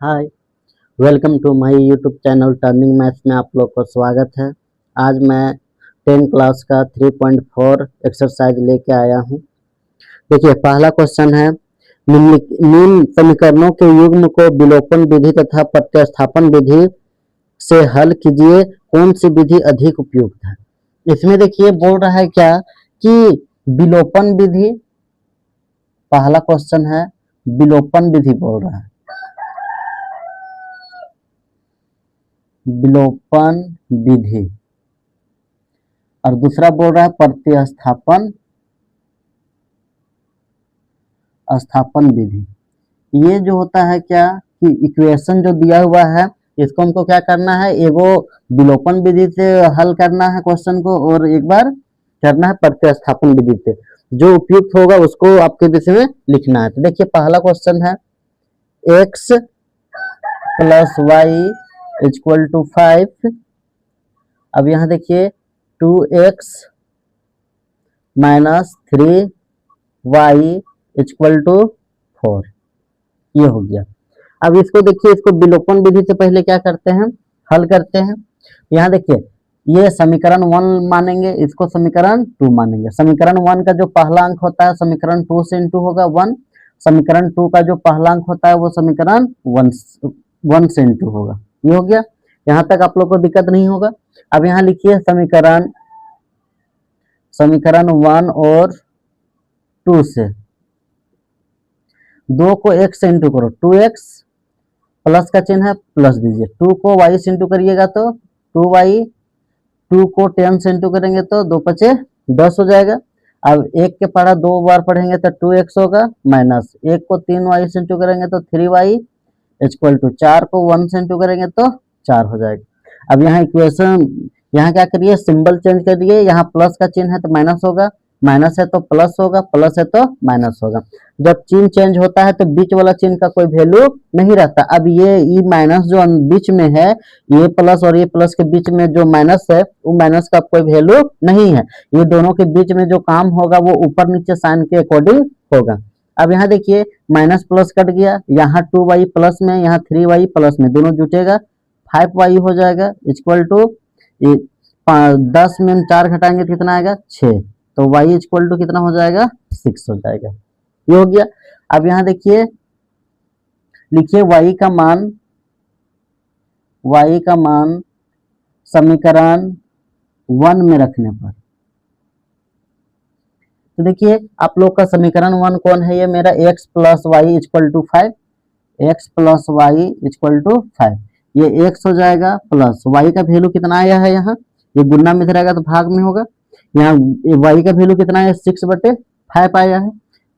Hi, welcome to my YouTube channel turning maths में आप लोग को स्वागत है। आज मैं 10 क्लास का 3.4 एक्सरसाइज लेके आया हूँ। देखिए, पहला क्वेश्चन है, निम्न समीकरणों के युग्म को विलोपन विधि तथा प्रतिस्थापन विधि से हल कीजिए, कौन सी विधि अधिक उपयुक्त है। इसमें देखिए बोल रहा है क्या कि विलोपन विधि, पहला क्वेश्चन है विलोपन विधि बोल रहा है, विलोपन विधि, और दूसरा बोल रहा है प्रतिस्थापन विधि। ये जो होता है क्या कि इक्वेशन जो दिया हुआ है इसको हमको क्या करना है, एगो विलोपन विधि से हल करना है क्वेश्चन को और एक बार करना है प्रतिस्थापन विधि से। जो उपयुक्त होगा उसको आपके विषय में लिखना है। तो देखिए पहला क्वेश्चन है x plus y equal to 5। अब यहाँ देखिए 2x minus 3y equal to 4, ये हो गया। अब इसको देखिए, इसको विलोपन विधि से पहले क्या करते हैं, हल करते हैं। यहाँ देखिए ये समीकरण 1 मानेंगे, इसको समीकरण 2 मानेंगे। समीकरण 1 का जो पहला अंक होता है समीकरण 2 से इंटू होगा 1, समीकरण 2 का जो पहला अंक होता है वो समीकरण 1 से इंटू होगा। ये हो गया, यहाँ तक आप लोग को दिक्कत नहीं होगा। अब यहाँ लिखिए समीकरण 1 और 2 से 2 को x से इंटू करो, 2x प्लस का चिन्ह है प्लस दीजिए, 2 को y से इंटू करिएगा तो 2y, 2 को 10 से इंटू करेंगे तो 2 पचे 10 हो जाएगा। अब 1 के पढ़ा 2 बार पढ़ेंगे तो 2x होगा, माइनस 1 को 3y से इंटू करेंगे तो 3y इक्वल टू 4 को 1 से इंटू करेंगे तो 4 हो जाएगा। अब यहाँ इक्वेशन, यहाँ क्या करिए, सिंबल चेंज करिए, यहाँ प्लस का चिन्ह है तो माइनस होगा, माइनस है तो प्लस होगा, प्लस है तो माइनस होगा। जब चिन्ह चेंज होता है तो बीच वाला चिन्ह का कोई वैल्यू नहीं रहता। अब ये माइनस जो बीच में है, ये प्लस और ये प्लस के बीच में जो माइनस है वो माइनस का कोई वैल्यू नहीं है। ये दोनों के बीच में जो काम होगा वो ऊपर नीचे साइन के अकॉर्डिंग होगा। अब यहाँ देखिए माइनस प्लस कट गया, यहाँ 2y प्लस में, यहाँ 3y प्लस में, दोनों जुटेगा 5y हो जाएगा इक्वल टू 10 में 4 घटाएंगे तो कितना आएगा 6, तो y इक्वल टू कितना हो जाएगा 6 हो जाएगा। ये हो गया। अब यहाँ देखिए लिखिए y का मान समीकरण 1 में रखने पर, तो देखिए आप लोग का समीकरण 1 कौन है, ये मेरा x plus y equal to 5, x plus y equal to 5, ये x हो जाएगा प्लस y का वैल्यू कितना आया है, यहाँ ये गुना में रहेगा तो भाग में होगा। यहाँ y का वैल्यू कितना है 6/5 आया है,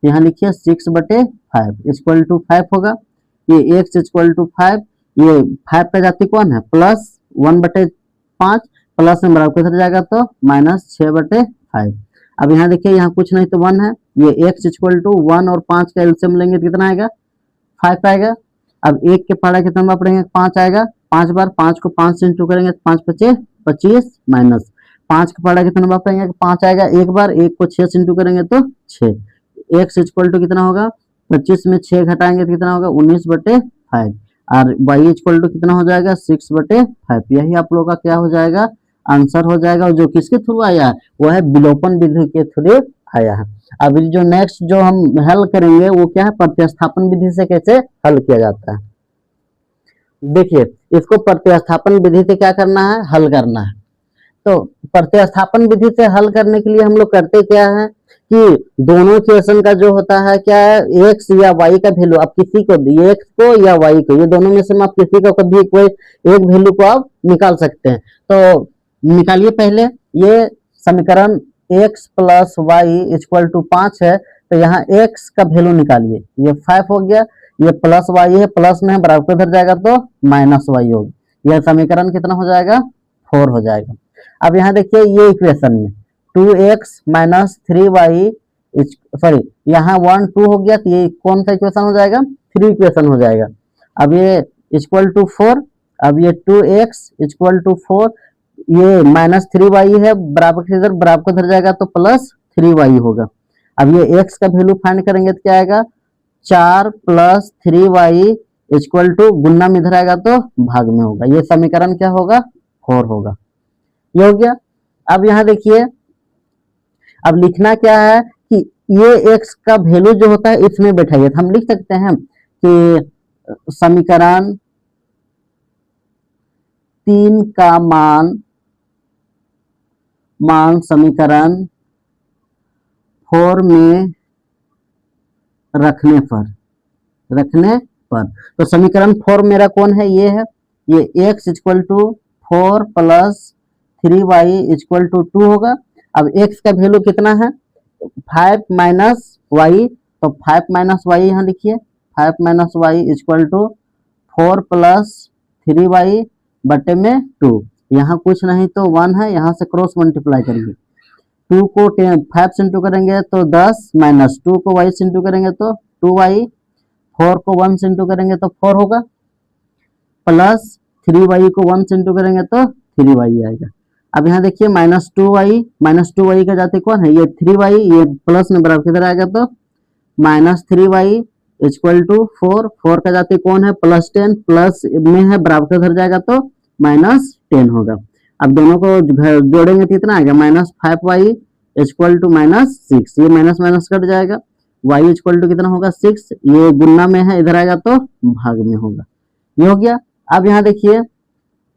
यहाँ लिखिए 6/5 इक्वल टू 5 होगा। ये x इक्वल टू 5, ये 5 का जाति कौन है प्लस 1/5, प्लस में बराबर किधर जाएगा तो माइनस 6/5। अब यहाँ देखिए यहाँ कुछ नहीं तो 1 है, ये x इक्वल टू 1 और 5 का एलसीएम लेंगे तो कितना आएगा 5 आएगा। अब 1 के पढ़ा कितना बार पढ़ेंगे 5 आएगा, 5 बार, 5 को 5 से इंटू करेंगे तो 5 पचे 25, माइनस 5 के पढ़ा कितना बार पढ़ेंगे 5 आएगा एक बार, 1 को 6 से इंटू करेंगे तो 6, x इक्वल टू कितना होगा 25 में 6 घटाएंगे तो कितना होगा 19/5, और y इक्वल टू कितना हो जाएगा 6/5। यही आप लोगों का क्या हो जाएगा आंसर हो जाएगा, और जो किसके थ्रू आया है वो है विलोपन विधि के थ्रू आया है। अब जो नेक्स्ट जो हम हल करेंगे वो क्या है, प्रतिस्थापन विधि से कैसे हल किया जाता है। देखिए इसको प्रतिस्थापन विधि से क्या करना है, हल करना है। तो प्रतिस्थापन विधि से हल करने के लिए हम लोग करते क्या है कि दोनों इक्वेशन का जो होता है क्या है, x या y का वैल्यू आप किसी को, x को या y को, ये दोनों में से आप किसी को कभी कोई एक वैल्यू को आप निकाल सकते हैं। तो निकालिए पहले, ये समीकरण x plus y equal to 5 है, तो यहाँ x का वैल्यू निकालिए, ये 5 हो गया, ये प्लस y है, प्लस में बराबर इधर जाएगा तो माइनस y होगा, यह समीकरण कितना हो जाएगा 4 हो जाएगा। अब यहाँ देखिए ये इक्वेशन में 2x माइनस 3y, सॉरी यहाँ 1 2 हो गया, तो ये कौन सा इक्वेशन हो जाएगा 3 इक्वेशन हो जाएगा। अब ये इक्वल टू 4, अब ये 2x इक्वल टू 4, ये माइनस 3y है, बराबर के इधर जाएगा तो प्लस 3y होगा। अब ये x का वैल्यू फाइंड करेंगे तो क्या आएगा 4 प्लस 3y इक्वल टू गुना में इधर आएगा तो भाग में होगा। ये समीकरण क्या होगा? 4 होगा। ये हो गया। अब यहाँ देखिए, अब लिखना क्या है कि ये x का वैल्यू जो होता है इसमें बैठाइए। हम लिख सकते हैं कि समीकरण 3 का मान समीकरण 4 में रखने पर तो समीकरण 4 मेरा कौन है? ये है। ये x equal to 4 plus 3y equal to 2 होगा। अब x का वैल्यू कितना है? 5 माइनस वाई, तो 5 माइनस वाई यहाँ लिखिए। 5 minus y equal to 4 plus 3y बटे में 2। यहाँ कुछ नहीं तो 1 है, यहाँ से क्रॉस मल्टीप्लाई करेंगे। 2 को 5 से इंटू करेंगे तो 10, माइनस 2 को y से इंटू करेंगे तो 2y, 4 को 1 से इंटू करेंगे तो 4 होगा, प्लस 3y को 1 से इंटू करेंगे तो 3y आएगा। अब यहाँ देखिए माइनस 2y का जाति कौन है? ये 3y, ये प्लस में बराबर किधर आएगा तो माइनस 3y इक्वल टू 4, 4 का जाति कौन है? प्लस 10, प्लस में है बराबर किधर जाएगा तो माइनस 10 होगा। अब दोनों को जोड़ेंगे तो इतना आएगा minus 5y equal to minus 6। ये माइनस माइनस कट जाएगा, y इक्वल टू कितना होगा? 6। ये गुना में है, इधर आएगा तो भाग में होगा। ये हो गया। अब यहाँ देखिए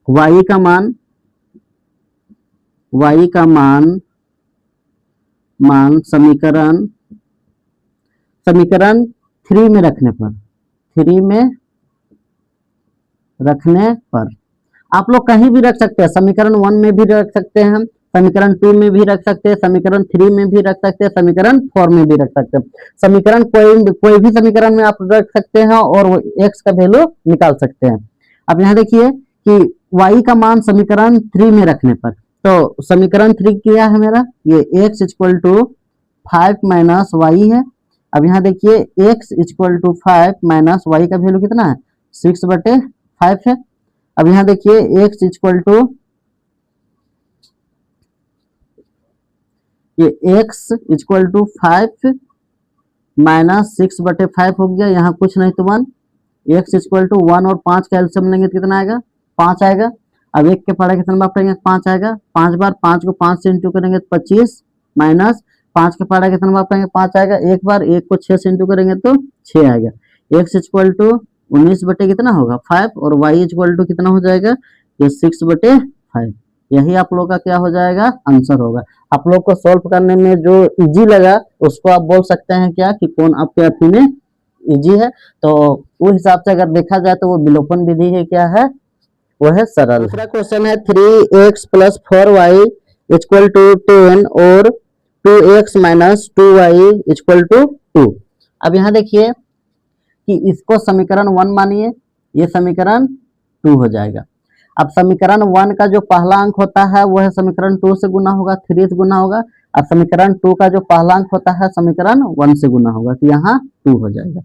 y का मान समीकरण 3 में रखने पर आप लोग कहीं भी रख सकते हैं। समीकरण 1 में भी रख सकते हैं, समीकरण 2 में भी रख सकते हैं, समीकरण 3 में भी रख सकते हैं, समीकरण 4 में भी रख सकते हैं। समीकरण कोई भी समीकरण में आप रख सकते हैं और वो x का वैल्यू निकाल सकते हैं। अब यहाँ देखिए कि y का मान समीकरण 3 में रखने पर, तो समीकरण 3 क्या है मेरा? ये x equal to 5 minus y है। अब यहाँ देखिए x equal to 5 minus y का वैल्यू कितना है? 6 बटे 5 है। अब यहाँ देखिए x इक्वल टू ये x इक्वल टू 5 माइनस 6 बटे 5 हो गया, यहाँ कुछ नहीं तो 1। x इक्वल टू 1 और 5 का एलसीएम लेंगे तो कितना आएगा? 5 आएगा। अब 1 के पढ़ा कितना बार पढ़ेंगे? 5 आएगा। 5 बार 5 को 5 से इंटू करेंगे तो 25, माइनस 5 के पढ़ा कितना बार पढ़ेंगे? 5 आएगा। एक बार 1 को 6 से इंटू करेंगे तो 6 आएगा। x इक्वल टू 19 बटे कितना होगा? 5, और y इक्वल टू कितना हो जाएगा? ये 6 बटे 5। यही आप लोग का क्या हो जाएगा? आंसर होगा। आप लोग को सॉल्व करने में जो इजी लगा उसको आप बोल सकते हैं क्या कि कौन आपके अथी में इजी है। तो उस हिसाब से अगर देखा जाए तो वो विलोपन विधि है, क्या है? वो है सरल। दूसरा क्वेश्चन है 3x plus 4y equal to 10 और 2x minus 2y equal to 2। अब यहाँ देखिए कि इसको समीकरण 1 मानिए, ये समीकरण 2 हो जाएगा। अब समीकरण 1 का जो पहला अंक होता है वो है समीकरण 2 से गुना होगा, 3 से गुना होगा। अब समीकरण 2 का जो पहला अंक होता है समीकरण 1 से गुना होगा, तो यहाँ 2 हो जाएगा।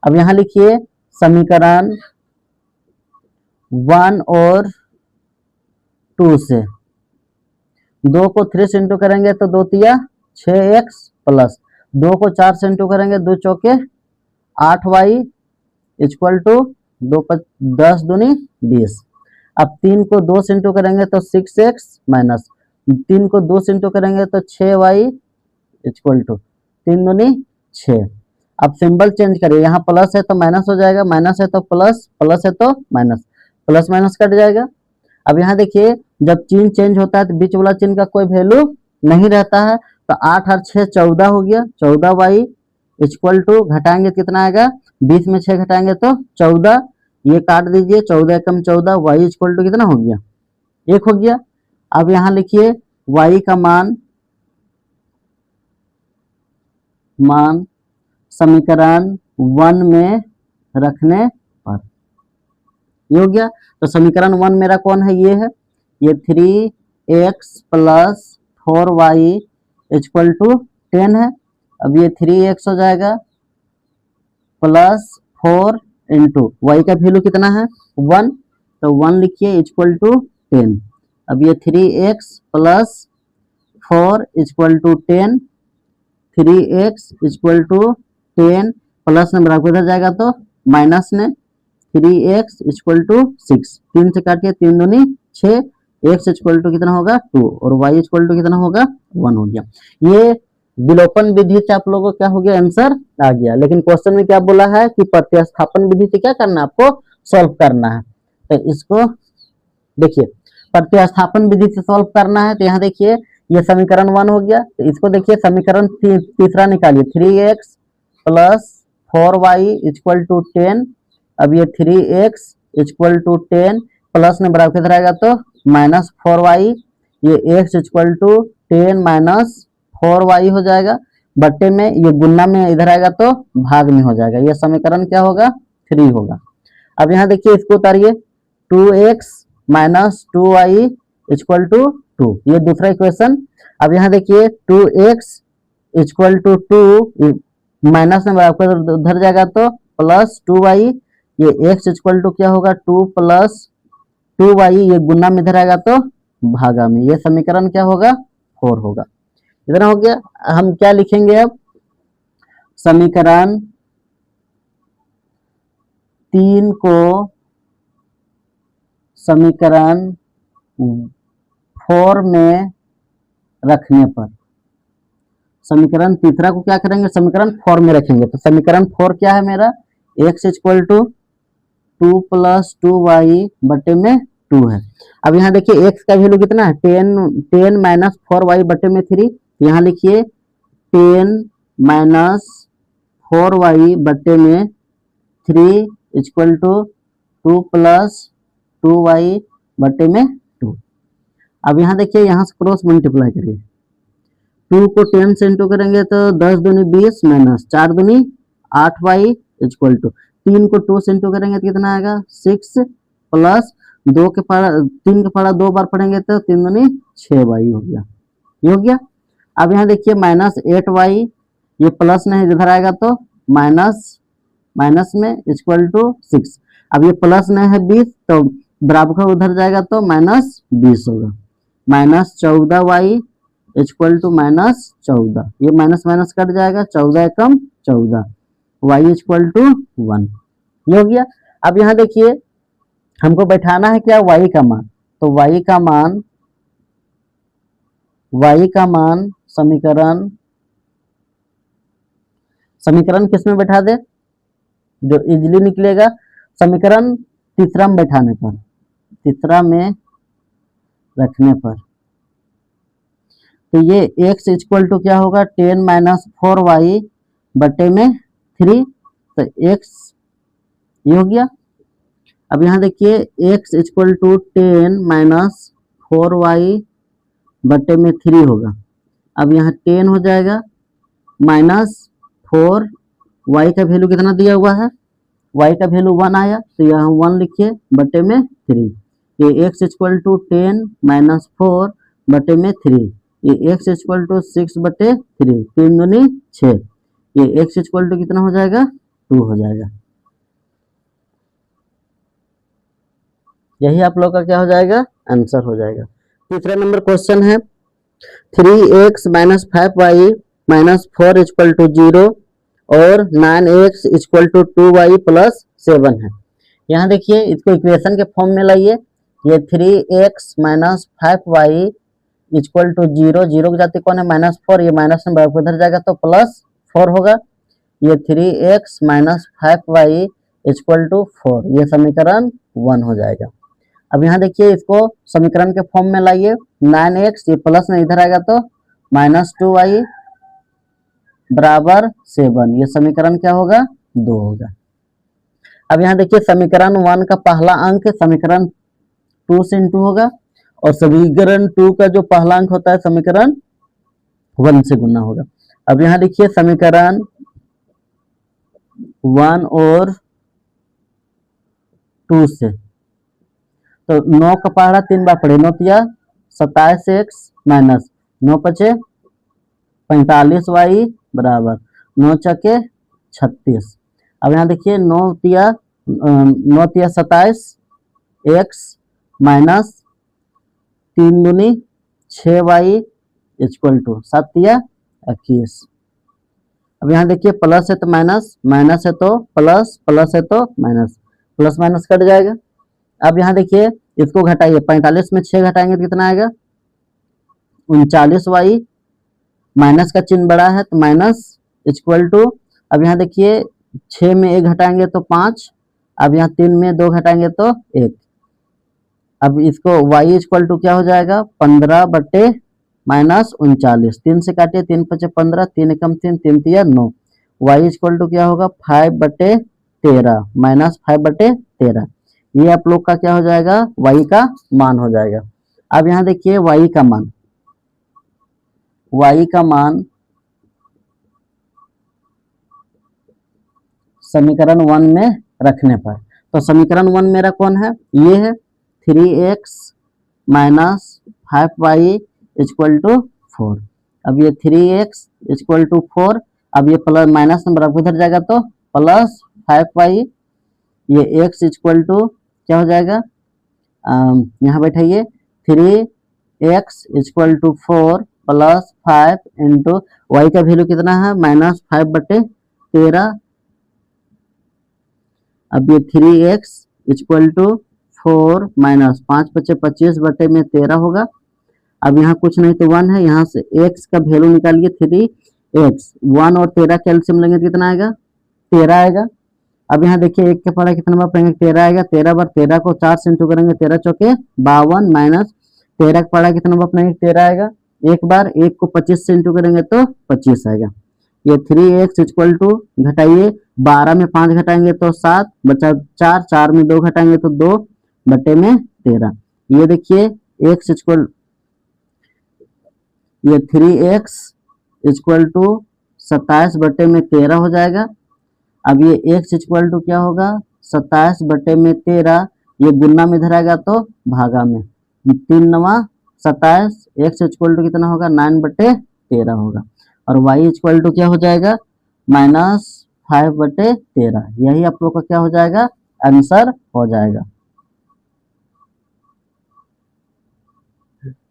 अब यहाँ लिखिए समीकरण 1 और 2 से 2 को 3 से इंटू करेंगे तो 2 तिया 6x प्लस 2 को 4 से इंटू करेंगे 2 चौके 8y इक्वल टू 10 दूनी 20। अब 3 को 2 से इंटू करेंगे तो 6x माइनस 3 को 2 से इंटू करेंगे तो 6y इक्वल टू 3 दूनी 6। अब सिंबल चेंज करिए, यहाँ प्लस है तो माइनस हो जाएगा, माइनस है तो प्लस, प्लस है तो माइनस, प्लस माइनस कट जाएगा। अब यहाँ देखिए जब चिन्ह चेंज होता है तो बीच वाला चिन्ह का कोई वैल्यू नहीं रहता है, तो 8 और 6 14 हो गया, 14y इक्वल टू घटाएंगे कितना आएगा? 20 में 6 घटाएंगे तो 14, ये काट दीजिए, 14 कम 14, y इक्वल टू कितना हो गया? 1 हो गया। अब यहाँ लिखिए y का मान समीकरण 1 में रखने पर, ये हो गया। तो समीकरण 1 मेरा कौन है? ये है, ये 3x plus 4y equal to 10 है। अब ये 3x हो जाएगा प्लस 4 इंटू वाई का वैल्यू कितना है? 1, तो 1 लिखिए इक्वल टू 10। अब ये 3x plus 4 equal to 10, 3x equal to 10 plus में बराबर इधर जाएगा तो माइनस में 3x इक्वल टू 6, 3 से काटिए 3 दूनी 6, x इक्वल टू कितना होगा 2 और y इक्वल टू कितना होगा 1 हो गया। ये विलोपन विधि से आप लोगों को क्या हो गया, आंसर आ गया। लेकिन क्वेश्चन में क्या बोला है कि प्रतिस्थापन विधि से क्या करना है, आपको सॉल्व करना है। तो इसको देखिए, प्रतिस्थापन विधि से सॉल्व करना है। तो यहाँ देखिए ये समीकरण 1 हो गया। तो इसको देखिए समीकरण तीसरा निकालिए, 3x plus 4y equal to 10। अब ये 3x इक्वल टू 10 प्लस में बराबर किधर आएगा तो माइनस 4y, ये x equal to 10 minus 4y हो जाएगा, बट्टे में ये गुना में इधर आएगा तो भाग में हो जाएगा। ये समीकरण क्या होगा 3 होगा। अब यहाँ देखिए इसको उतारिए, 2x minus 2y equal to 2, ये दूसरा इक्वेशन। अब यहाँ देखिए 2x इक्वल टू 2 माइनस में बराबर उधर जाएगा तो प्लस 2y, ये x इक्वल टू क्या होगा 2 प्लस 2y, ये गुना में इधर आएगा तो भागा में। ये समीकरण क्या होगा 4 होगा। इतना हो गया। हम क्या लिखेंगे अब, समीकरण 3 को समीकरण 4 में रखने पर, समीकरण तीसरा को क्या करेंगे समीकरण 4 में रखेंगे। तो समीकरण 4 क्या है मेरा, x equal to 2 plus 2y बटे में 2 है। अब यहाँ देखिए x का वैल्यू कितना है 10 माइनस 4y बटे में 3। यहाँ लिखिए 10 माइनस 4y बटे में 3 इक्वल टू 2 प्लस 2y बटे में 2। अब यहाँ देखिए यहाँ से क्रॉस मल्टीप्लाई करिए, 2 को 10 से इंटू करेंगे तो 10 दूनी 20 माइनस 4 दूनी 8y इक्वल टू 3 को 2 से इंटू करेंगे तो कितना आएगा 6 प्लस 3 के पढ़ा 2 बार पढ़ेंगे तो 3 दूनी 6y हो गया, ये हो गया। अब यहाँ देखिए माइनस 8y, ये प्लस नहीं इधर आएगा तो माइनस में इक्वल टू 6। अब ये प्लस नहीं है 20 तो बराबर उधर जाएगा तो माइनस 20 होगा, minus 14y equal to minus 14, ये माइनस माइनस कट जाएगा, 14 कम 14, y इक्वल टू 1, ये हो गया। अब यहाँ देखिए हमको बैठाना है क्या y का मान, तो y का मान समीकरण किस में बैठा दे, जो इजीली निकलेगा समीकरण तीसरा में बैठाने पर, तीसरा में रखने पर। तो ये x इक्वल टू क्या होगा 10 माइनस 4y बटे में 3, तो x ये हो गया। अब यहाँ देखिए x equal to 10 minus 4y बटे में 3 होगा। अब यहाँ 10 हो जाएगा माइनस 4, y का वैल्यू कितना दिया हुआ है, y का वैल्यू 1 आया तो यहाँ 1 लिखिए बटे में 3, ये x इक्वल टू 10 माइनस 4 बटे में 3, ये x इक्वल टू 6 बटे 3, 3 दूनी 6, ये x इक्वल टू कितना हो जाएगा 2 हो जाएगा। यही आप लोग का क्या हो जाएगा आंसर हो जाएगा। तीसरा नंबर क्वेश्चन है 3x minus 5y minus 4 equal to 0 और 9x equal to 2y plus 7 है। यहाँ देखिए इसको इक्वेशन के फॉर्म में लाइए, ये 3x minus 5y equal to 0, 0 की जाति कौन है माइनस 4, ये माइनस में बराबर इधर जाएगा तो प्लस 4 होगा, ये 3x minus 5y equal to 4, ये समीकरण 1 हो जाएगा। अब यहाँ देखिए इसको समीकरण के फॉर्म में लाइए, 9x ये प्लस में इधर आएगा तो माइनस 2y बराबर 7, ये समीकरण क्या होगा 2 होगा। अब यहाँ देखिए समीकरण 1 का पहला अंक समीकरण 2 से इंटू होगा और समीकरण 2 का जो पहला अंक होता है समीकरण 1 से गुना होगा। अब यहाँ देखिए समीकरण 1 और 2 से, तो 9 का पहाड़ा 3 बार पढ़े, 9 तिया 27x माइनस 9 पचे 45y बराबर 9 चके 36। अब यहाँ देखिए 9 तिया 27x माइनस 3 दूनी 6y इक्वल टू 7 तिया 21। अब यहाँ देखिए प्लस है तो माइनस, माइनस है तो प्लस, प्लस है तो माइनस, प्लस माइनस कट जाएगा। अब यहाँ देखिए इसको घटाइए, 45 में 6 घटाएंगे तो कितना आएगा 39y, माइनस का चिन्ह बड़ा है तो माइनस इक्वल टू, अब यहाँ देखिए 6 में 1 घटाएंगे तो 5, अब यहाँ 3 में 2 घटाएंगे तो 1। अब इसको y इक्वल टू क्या हो जाएगा 15 बटे माइनस 39, 3 से काटिए 3 पचे 15, 3 एकम 3, 3 तिया 9, y इक्वल टू क्या होगा 5 बटे 13 माइनस 5 बटे 13। ये आप लोग का क्या हो जाएगा y का मान हो जाएगा। अब यहाँ देखिए y का मान समीकरण 1 में रखने पर, तो समीकरण 1 मेरा कौन है, ये है 3x minus 5y equal to 4। अब ये 3x इक्वल टू 4, अब ये प्लस माइनस नंबर आपको इधर जाएगा तो प्लस 5y, ये x इक्वल टू क्या हो जाएगा, यहाँ बैठाइए 3x equal to 4 plus 5 into y का वैल्यू कितना है माइनस 5 बटे 13। अब ये 3x इक्वल टू 4 माइनस 5 बचे 25 बटे में 13 होगा। अब यहाँ कुछ नहीं तो 1 है, यहाँ से x का वैल्यू निकालिए 3x, 1 और 13 कैल्सियम लेंगे कितना आएगा 13 आएगा। अब यहाँ देखिए 1 के पढ़ा कितना बार पढ़ेंगे 13 आएगा, 13 बार 13 को 4 से इंटू करेंगे 13 चौके 52 माइनस 13 का पढ़ा कितना बार पढ़ेंगे 13 आएगा, एक बार 1 को 25 से इंटू करेंगे तो 25 आएगा। ये 3x इक्वल टू घटाइए 12 में 5 घटाएंगे तो 7 बचा 4, 4 में 2 घटाएंगे तो 2 बटे में 13। ये देखिए x इक्वल, ये 3x इक्वल टू 27 बटे में 13 हो जाएगा। अब ये x इक्वल टू क्या होगा 27 बटे में 13, ये गुना में इधर आएगा तो भागा में 3 नवा 27, x इक्वल टू कितना होगा 9 बटे 13 होगा, और y इक्वल टू क्या हो जाएगा माइनस 5 बटे 13। यही आप लोग का क्या हो जाएगा आंसर हो जाएगा।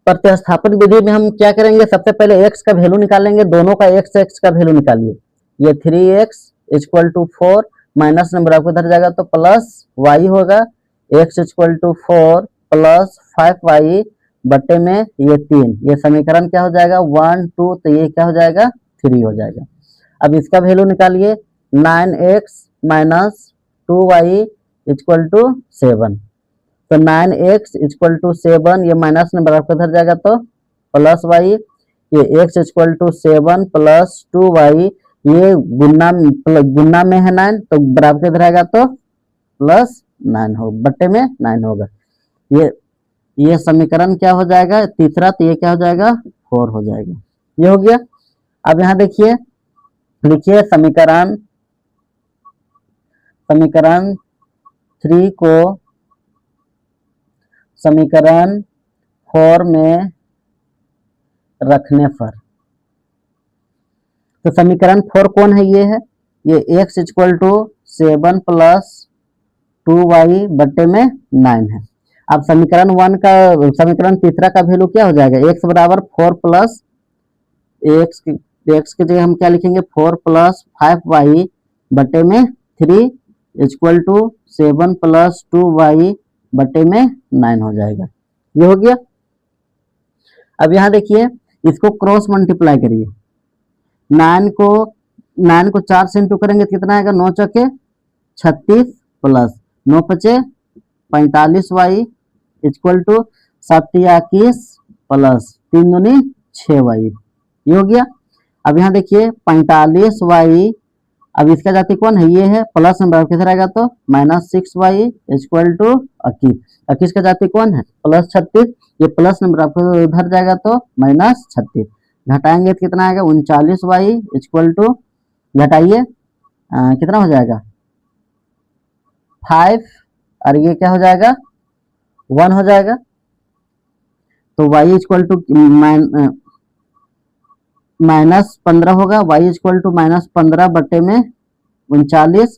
प्रतिस्थापन विधि में हम क्या करेंगे, सबसे पहले x का वैल्यू निकालेंगे, दोनों का x का वैल्यू निकालिए। ये 3x equal to 4 minus number आपको इधर जाएगा तो प्लस y होगा, x equal to 4 plus 5y बटे में ये 3, ये समीकरण क्या हो जाएगा 1 2, तो ये क्या हो जाएगा 3 हो जाएगा। अब इसका वैल्यू निकालिए 9x minus 2y equal to 7, तो 9x इक्वल टू 7, ये माइनस नंबर आपको इधर जाएगा तो प्लस y, ये x equal to 7 plus 2y, ये गुना में है 9 तो बराबर इधर आएगा तो प्लस 9 हो बटे में 9 होगा। ये समीकरण क्या हो जाएगा तीसरा, तो ये क्या हो जाएगा 4 हो जाएगा। ये हो गया। अब यहाँ देखिए लिखिए समीकरण 3 को समीकरण 4 में रखने पर, तो समीकरण 4 कौन है, ये है, ये x equal to 7 plus 2y बटे में 9 है। अब समीकरण 1 का समीकरण तीसरा का वैल्यू क्या हो जाएगा x बराबर 4 प्लस x की जगह हम क्या लिखेंगे 4 प्लस 5y बटे में 3 इक्वल टू 7 प्लस 2y बटे में 9 हो जाएगा। ये हो गया। अब यहाँ देखिए इसको क्रॉस मल्टीप्लाई करिए, 9 को 4 से इंटू करेंगे तो कितना आएगा 9 चौके 36 प्लस 9 पचे 45y इक्वल टू 7 21 प्लस 3 दूनी 6y। ये हो गया। अब यहाँ देखिए 45y, अब इसका जाति कौन है, ये है, प्लस नंबर किधर आएगा तो माइनस 6y इक्वल टू 21, 21 का जाति कौन है प्लस 36, ये प्लस नंबर आपको उधर जाएगा तो माइनस 36, घटाएंगे तो कितना आएगा 39y इक्वल टू, घटाइए कितना हो जाएगा 5, और ये क्या हो जाएगा 1 हो जाएगा। तो y इक्वल टू माइनस 15 होगा, y इक्वल टू माइनस 15 बटे में 39,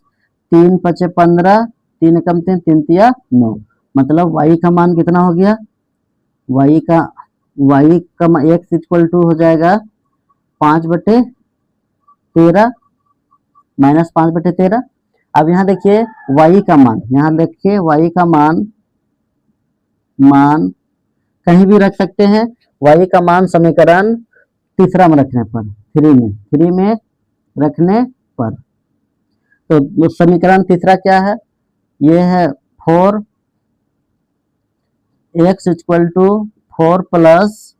3 पचे 15, 3 कम 3, 3 तिया 9, मतलब y का मान कितना हो गया, y का x इक्वल टू हो जाएगा 5 बटे 13 माइनस 5 बटे 13। अब यहाँ देखिए y का मान, यहाँ देखिए y का मान कहीं भी रख सकते हैं। y का मान समीकरण तीसरा में रखने पर, 3 में रखने पर, तो समीकरण तीसरा क्या है, ये है 4x equal to 4 plus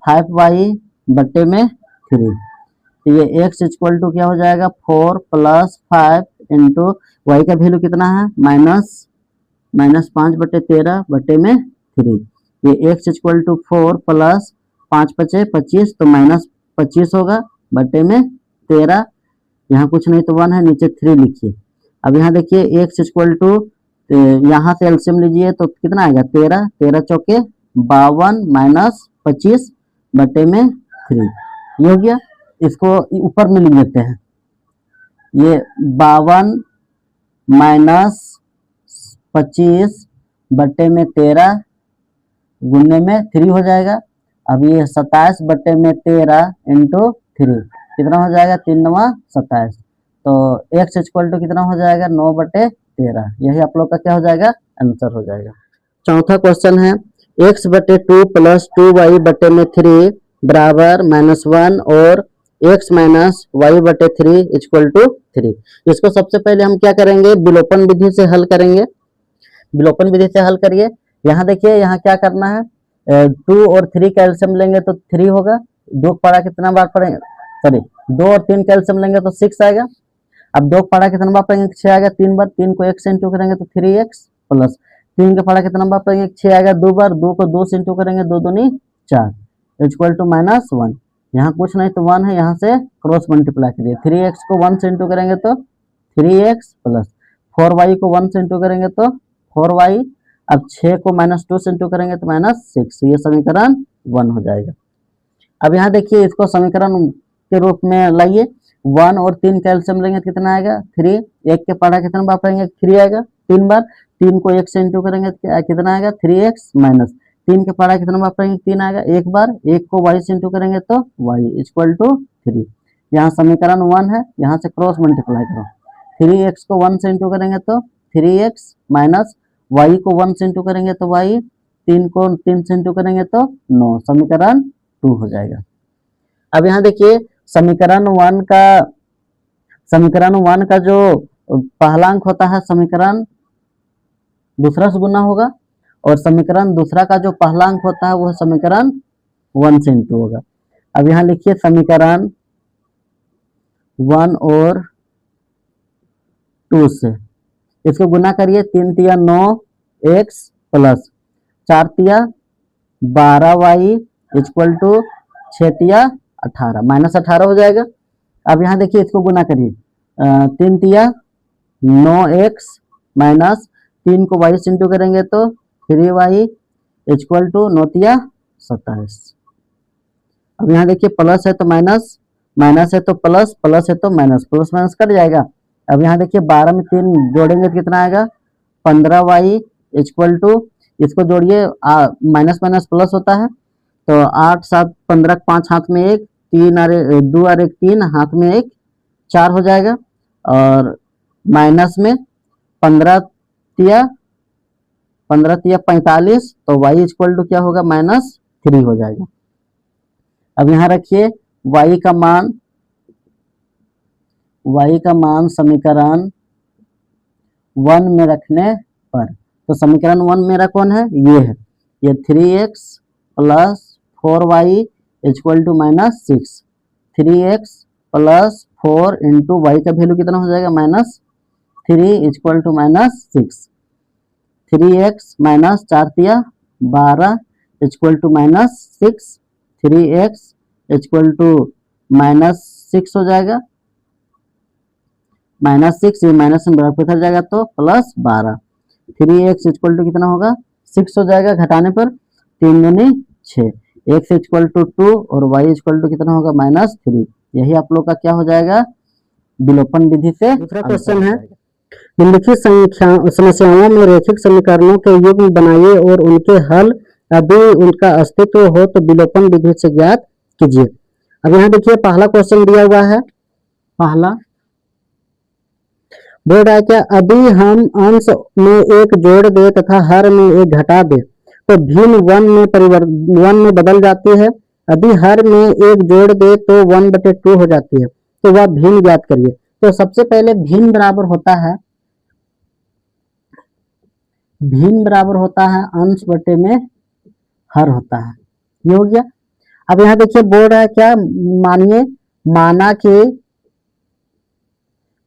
5y बट्टे में 3। तो ये x इक्वल टू क्या हो जाएगा, 4 प्लस 5 इंटू वाई का वैल्यू कितना है, -5 बट्टे 13 बट्टे में 3। ये x इक्वल टू 4 प्लस 5 पचे 25, तो -25 होगा बट्टे में 13, यहाँ कुछ नहीं तो 1 है, नीचे 3 लिखिए। अब यहाँ देखिए x इक्वल टू, यहाँ से एलसीएम लीजिए तो कितना आएगा, 13, 13 चौके 52 -25 बट्टे में 3, ये हो गया। इसको ऊपर में लिख देते हैं, ये 52 -25 बट्टे में 13 गुणने में 3 हो जाएगा। अब ये 27 बट्टे में 13 इंटू 3 कितना हो जाएगा, 3×9 27, तो x इक्वल टू कितना हो जाएगा, 9/13। यही आप लोग का क्या हो जाएगा, आंसर हो जाएगा। चौथा क्वेश्चन है x बटे 2 प्लस 2y बटे में 3 बराबर -1 और x माइनस वाई बटे 3 इक्वल टू 3। इसको सबसे पहले हम क्या करेंगे, विलोपन विधि से हल करेंगे। विलोपन विधि से हल करिए। यहाँ देखिए, यहाँ क्या करना है, 2 और 3 कैल्शियम लेंगे तो 3 होगा, 2 पढ़ा कितना बार पढ़ेंगे, सॉरी 2 और 3 कैल्शियम लेंगे तो 6 आएगा। अब 2 पढ़ा कितना बार पढ़ेंगे, 6 आएगा 3 बार, 3 को 1 से इंटू करेंगे तो 3x प्लस 3 का पढ़ा कितना बार पढ़ेंगे, 6 आएगा 2 बार, 2 को 2 से इंटू करेंगे 2 दूनी 4 इक्वल टू -1। यहाँ कुछ नहीं तो 1 है, यहाँ से क्रॉस मल्टीप्लाई करिए, 3x को 1 से इंटू करेंगे तो 3x प्लस 4y को 1 से इंटू करेंगे तो 4y। अब 6 को -2 से इंटू करेंगे तो -6, ये समीकरण 1 हो जाएगा। अब यहाँ देखिए, इसको समीकरण के रूप में लाइए, 1 और 3 कैल्शियम लेंगे तो कितना आएगा, 3, 1 के पढ़ा कितना बार पढ़ेंगे, 3 आएगा 3 बार, 3 को 1 से इंटू करेंगे तो कितना आएगा, 3x माइनस 3 के पढ़ा कितना बार पढ़ेंगे, 3 आएगा 1 बार, 1 को y से इंटू करेंगे तो y इक्वल टू 3। यहाँ समीकरण 1 है, यहाँ से क्रॉस मल्टीप्लाई करो, 3x को 1 से इंटू करेंगे तो 3x माइनस y को 1 से इंटू करेंगे तो y, 3 को 3 से इंटू करेंगे तो 9, समीकरण 2 हो जाएगा। अब यहाँ देखिए, समीकरण 1 का जो पहला अंक होता है समीकरण दूसरा से गुना होगा, और समीकरण दूसरा का जो पहला अंक होता है वह समीकरण 1 से इंटू होगा। अब यहाँ लिखिए, समीकरण 1 और 2 से इसको गुना करिए, 3 तिया 9x प्लस 4 तिया 12y इक्वल टू 6 तिया 18 -18 हो जाएगा। अब यहाँ देखिए, इसको गुना करिए, 3 तिया 9x माइनस 3 को y से इंटू करेंगे तो 3y इक्वल टू 9 तिया 27। अब यहाँ देखिए, प्लस है तो माइनस, माइनस है तो प्लस, प्लस है तो माइनस, प्लस माइनस कट जाएगा। अब यहाँ देखिए, 12 में 3 जोड़ेंगे तो कितना आएगा, 15y इक्वल टू, इसको जोड़िए, माइनस माइनस प्लस होता है, तो 8 7 15 5 हाथ में 1, 3 और 2 और 1 3 हाथ में 1 4 हो जाएगा, और माइनस में 15 तिया 45, तो y इक्वल टू क्या होगा, -3 हो जाएगा। अब यहाँ रखिए, y का मान समीकरण 1 में रखने पर, तो समीकरण 1 मेरा कौन है, ये 3x plus 4y equal to -6, 3x plus 4 into y का वैल्यू कितना हो जाएगा, -3 इक्वल टू -6, 3x माइनस 4 तिया 12 equal to -6, 3x equal to -6 हो जाएगा, -6, ये माइनस में बराबर उधर जाएगा तो +12, 3x इक्वल टू कितना होगा, 6 हो जाएगा, घटाने पर 3 दूनी 6, x इक्वल टू 2 और y इक्वल टू कितना होगा, -3। यही आप लोग का क्या हो जाएगा, विलोपन विधि से। दूसरा क्वेश्चन है, निम्नलिखित समस्याओं में रैखिक समीकरणों के युग्म बनाइए और उनके हल यदि उनका अस्तित्व हो तो विलोपन विधि से ज्ञात कीजिए। अब यहाँ देखिए, पहला क्वेश्चन दिया हुआ है, पहला बोल रहा है क्या, अभी हम अंश में एक जोड़ दे तथा हर में एक घटा दे तो भिन्न वन में बदल जाती है। अभी हर में एक जोड़ दे तो 1/2 हो जाती है, तो वह भिन्न ज्ञात करिए। तो सबसे पहले भिन्न बराबर होता है, भिन्न बराबर होता है अंश बटे में हर होता है, ये हो गया। अब यहाँ देखिए बोल रहा है क्या, मानिए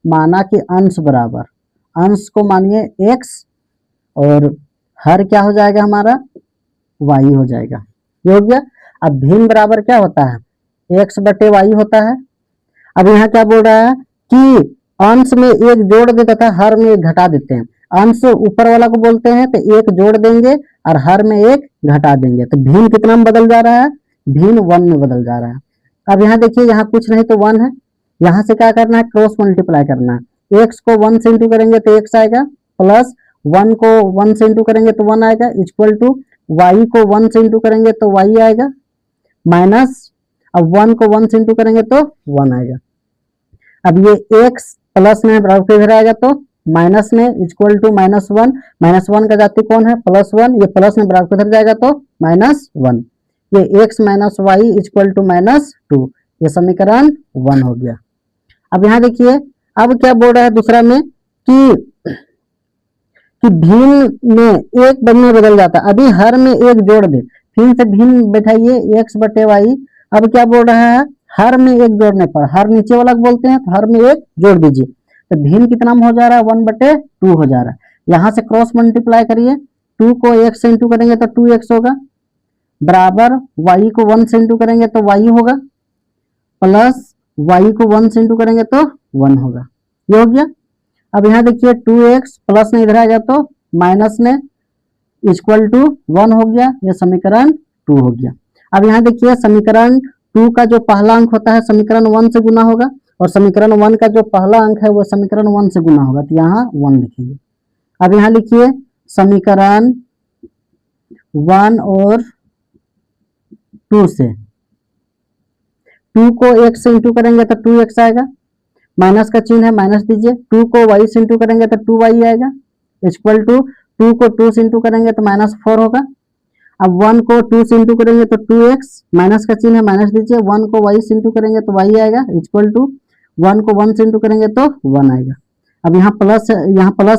माना कि अंश बराबर, अंश को मानिए x और हर क्या हो जाएगा हमारा y हो जाएगा, ये हो गया। अब भिन्न बराबर क्या होता है, x बटे y होता है। अब यहाँ क्या बोल रहा है कि अंश में एक जोड़ दे तथा हर में एक घटा देते हैं। अंश ऊपर वाला को बोलते हैं तो एक जोड़ देंगे और हर में एक घटा देंगे, तो भिन्न कितना में बदल जा रहा है, भिन्न 1 में बदल जा रहा है। अब यहाँ देखिए यहाँ कुछ नहीं तो 1 है, यहाँ से क्या करना है, क्रॉस मल्टीप्लाई करना है। x को 1 से इंटू करेंगे तो x आएगा, प्लस 1 को 1 से इंटू करेंगे तो 1 आएगा, इक्वल टू y को 1 से इंटू करेंगे तो y आएगा, माइनस अब 1 को 1 से इंटू करेंगे तो 1 आएगा। अब ये x प्लस में बराबर इधर आएगा तो माइनस में इक्वल टू -1, -1 का जाति कौन है, +1, ये प्लस में बराबर इधर जाएगा तो -1, ये x minus y equal to -2, ये समीकरण 1 हो गया। अब यहाँ देखिए अब क्या बोल रहा है दूसरा में कि भिन्न में एक में बदल जाता है। अभी हर में एक जोड़ दे, फिर से भिन्न बैठाइए x बटे वाई। अब क्या बोल रहा है, हर में एक जोड़ने पर, हर नीचे वाला बोलते हैं तो हर में एक जोड़ दीजिए, तो भिन्न कितना में हो जा रहा है, 1/2 हो जा रहा है। यहाँ से क्रॉस मल्टीप्लाई करिए, 2 को 1 से इंटू करेंगे तो 2x होगा, बराबर y को 1 से इंटू करेंगे तो y होगा, प्लस y को 1 से इंटू करेंगे तो 1 होगा, ये हो गया। अब यहाँ देखिए 2x प्लस में इधर आ गया तो माइनस में इक्वल टू 1 हो गया, ये समीकरण 2 हो गया। अब यहाँ देखिए समीकरण 2 का जो पहला अंक होता है समीकरण 1 से गुना होगा, और समीकरण 1 का जो पहला अंक है वो समीकरण 1 से गुना होगा, तो यहाँ 1 लिखेंगे। अब यहाँ लिखिए समीकरण 1 और 2 से, 2 को 1 से इंटू करेंगे तो 2x आएगा, माइनस का चिन्ह है माइनस दीजिए, 2 को y से इंटू करेंगे तो 2y आएगा, इक्वल टू 2 को 2 से इंटू करेंगे तो -4 होगा। अब 1 को 2 से इंटू करेंगे तो 2x, माइनस का चिन्ह है माइनस दीजिए, 1 को y से इंटू करेंगे तो y आएगा, इक्वल टू 1 को 1 से इंटू करेंगे तो 1 आएगा। अब यहाँ प्लस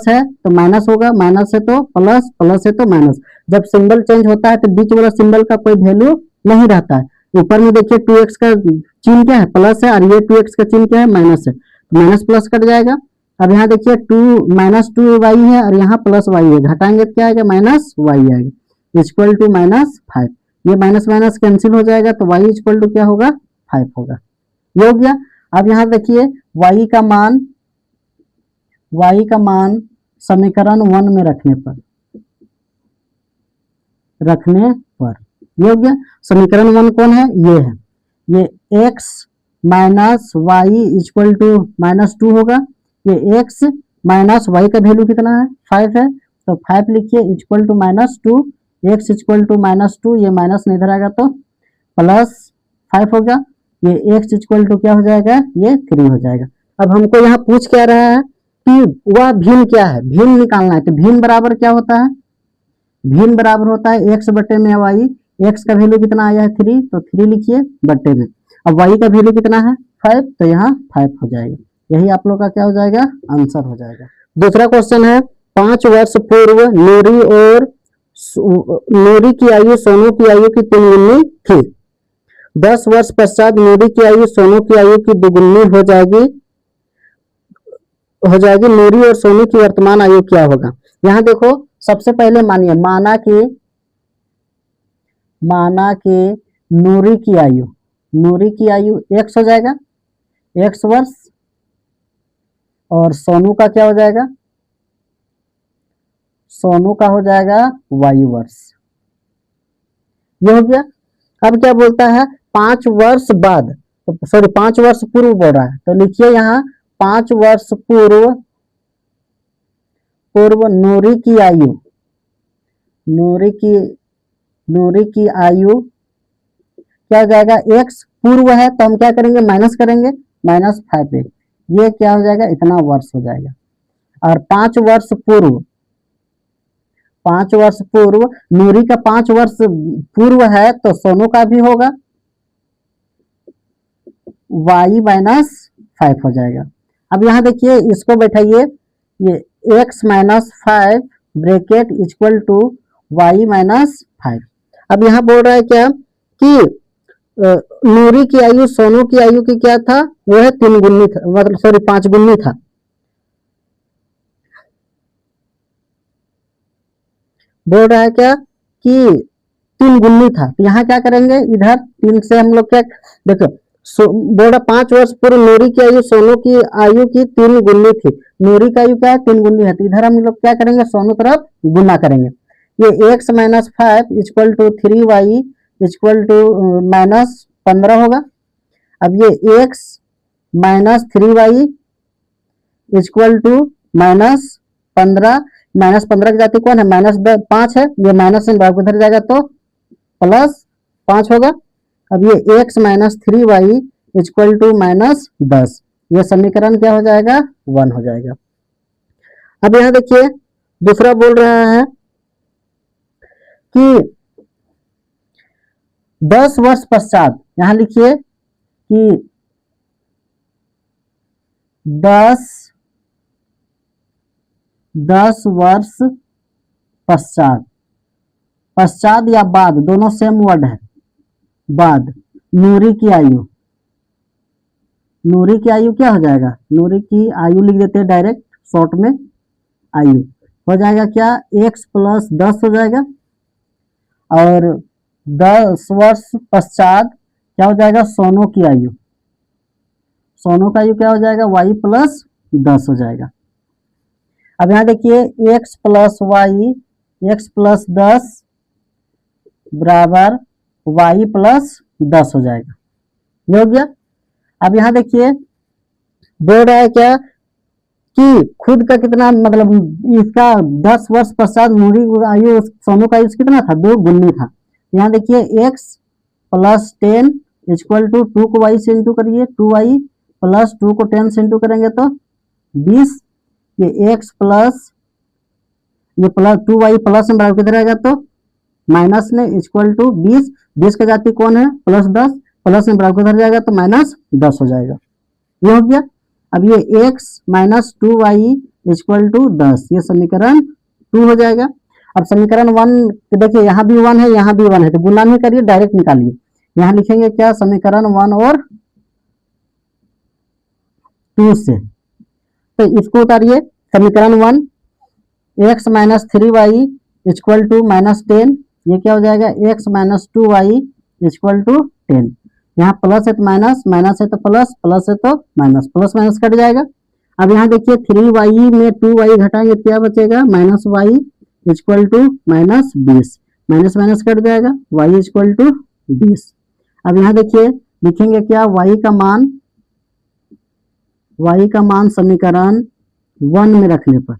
है तो माइनस होगा, माइनस है तो प्लस, प्लस है तो माइनस। जब सिंबल चेंज होता है तो बीच वाला सिंबल का कोई वैल्यू नहीं रहता है। ऊपर में देखिए 2x का चिन्ह क्या है, प्लस है, और ये 2x का चिन्ह क्या है, माइनस है, माइनस प्लस कट जाएगा। अब यहाँ देखिए -2y है और यहाँ +y है, घटाएंगे तो क्या आएगा, -y आएगा, इक्वल टू -5। ये माइनस माइनस कैंसिल हो जाएगा तो y इक्वल टू क्या होगा, 5 होगा, ये हो गया। अब यहाँ देखिए y का मान समीकरण 1 में रखने पर ये हो गया। समीकरण 1 कौन है, ये है, ये x minus y equal to -2 होगा, ये x माइनस वाई का वैल्यू कितना है, 5 है, तो 5 लिखिए equal to -2, x equal to -2, ये माइनस नहीं इधर आएगा तो +5 होगा, ये x इक्वल टू क्या हो जाएगा, ये 3 हो जाएगा। अब हमको यहाँ पूछ क्या रहा है कि वह भिन्न क्या है, भिन्न निकालना है, तो भिन्न बराबर क्या होता है, भिन्न बराबर होता है x बटे में y, x का वैल्यू कितना आया है 3, तो 3 लिखिए बटे में, अब y का वैल्यू कितना है 5, तो यहाँ 5 हो जाएगा, यही आप लोग का क्या हो जाएगा, आंसर हो जाएगा। दूसरा क्वेश्चन है, 5 वर्ष पूर्व नूरी की आयु सोनू की आयु की 3 गुनी थी, 10 वर्ष पश्चात नूरी की आयु सोनू की आयु की 2 गुनी हो जाएगी, नूरी और सोनू की वर्तमान आयु क्या होगा। यहाँ देखो सबसे पहले मानिए, माना कि नूरी की आयु x हो जाएगा, x वर्ष, और सोनू का क्या हो जाएगा, सोनू का हो जाएगा y वर्ष, ये हो गया। अब क्या बोलता है 5 वर्ष बाद, सॉरी 5 वर्ष पूर्व बोल रहा है, तो लिखिए यहाँ 5 वर्ष पूर्व नूरी की आयु क्या हो जाएगा, x पूर्व है तो हम क्या करेंगे, माइनस करेंगे, -5, ये क्या हो जाएगा, इतना वर्ष हो जाएगा। और 5 वर्ष पूर्व, 5 वर्ष पूर्व, नूरी का 5 वर्ष पूर्व है तो सोनू का भी होगा, y माइनस 5 हो जाएगा। अब यहाँ देखिए इसको बैठाइए, ये x minus 5 bracket equal to y minus 5। अब यहाँ बोल रहा है क्या कि नूरी की आयु सोनू की आयु की क्या था, वो है 3 गुनी था, मतलब सॉरी 5 गुनी था। बोल रहा है क्या कि 3 गुनी था, तो यहाँ क्या करेंगे, इधर 3 से हम लोग क्या, देखो बोल रहा 5 वर्ष पूर्व नूरी की आयु सोनू की आयु की 3 गुनी थी, नूरी की आयु क्या है 3 गुनी है, तो इधर हम लोग क्या करेंगे, सोनू तरफ गुना करेंगे। ये x minus 5 equal to 3y equal to minus 15 होगा। अब ये x minus 3y equal to minus 15, minus 15 की जाति कौन है, माइनस 5 है, ये माइनस से बराबर उधर जाएगा तो प्लस 5 होगा। अब ये x minus 3y equal to minus 10, ये समीकरण क्या हो जाएगा, 1 हो जाएगा। अब यहाँ देखिए दूसरा बोल रहा है कि 10 वर्ष पश्चात, यहाँ लिखिए कि 10 वर्ष पश्चात, पश्चात या बाद दोनों सेम वर्ड है, बाद नूरी की आयु, नूरी की आयु क्या हो जाएगा, नूरी की आयु लिख देते हैं डायरेक्ट शॉर्ट में, आयु हो जाएगा क्या, x प्लस 10 हो जाएगा, और 10 वर्ष पश्चात क्या हो जाएगा, सोनू की आयु, सोनू का आयु क्या हो जाएगा, y प्लस 10 हो जाएगा। अब यहाँ देखिए x plus y, x plus 10 बराबर y प्लस 10 हो जाएगा, ये हो गया। अब यहाँ देखिए बोल रहा है क्या कि खुद का कितना, मतलब इसका 10 वर्ष पश्चात नूरी आयु सोनू का आयु कितना था, 2 गुनी था। यहाँ देखिए x प्लस 10 इक्वल टू 2 को y से इंटू करिए, 2y प्लस 2 को 10 से इंटू करेंगे तो 20, ये x प्लस ये प्लस 2y प्लस में बराबर किधर रहेगा तो माइनस में इक्वल टू 20, 20 का जाति कौन है, प्लस 10, प्लस में बराबर किधर जाएगा तो माइनस 10 हो जाएगा, ये हो गया। अब ये x minus 2y equal to 10, ये समीकरण 2 हो जाएगा। अब समीकरण 1 देखिए यहाँ भी 1 है, यहाँ भी 1 है, तो गुना नहीं करिए, डायरेक्ट निकालिए। यहाँ लिखेंगे क्या, समीकरण 1 और 2 से, तो इसको उतारिए, समीकरण 1 x minus 3y equal to minus 10, ये क्या हो जाएगा, x minus 2y equal to 10, यहाँ प्लस है तो माइनस, माइनस है तो प्लस, प्लस है तो माइनस, प्लस माइनस कट जाएगा। अब यहाँ देखिए 3y में 2y घटाएंगे तो क्या बचेगा, minus y equal to minus 20, minus minus cut जाएगा, y इक्वल टू 20। अब यहाँ देखिए लिखेंगे क्या, y का मान समीकरण 1 में रखने पर,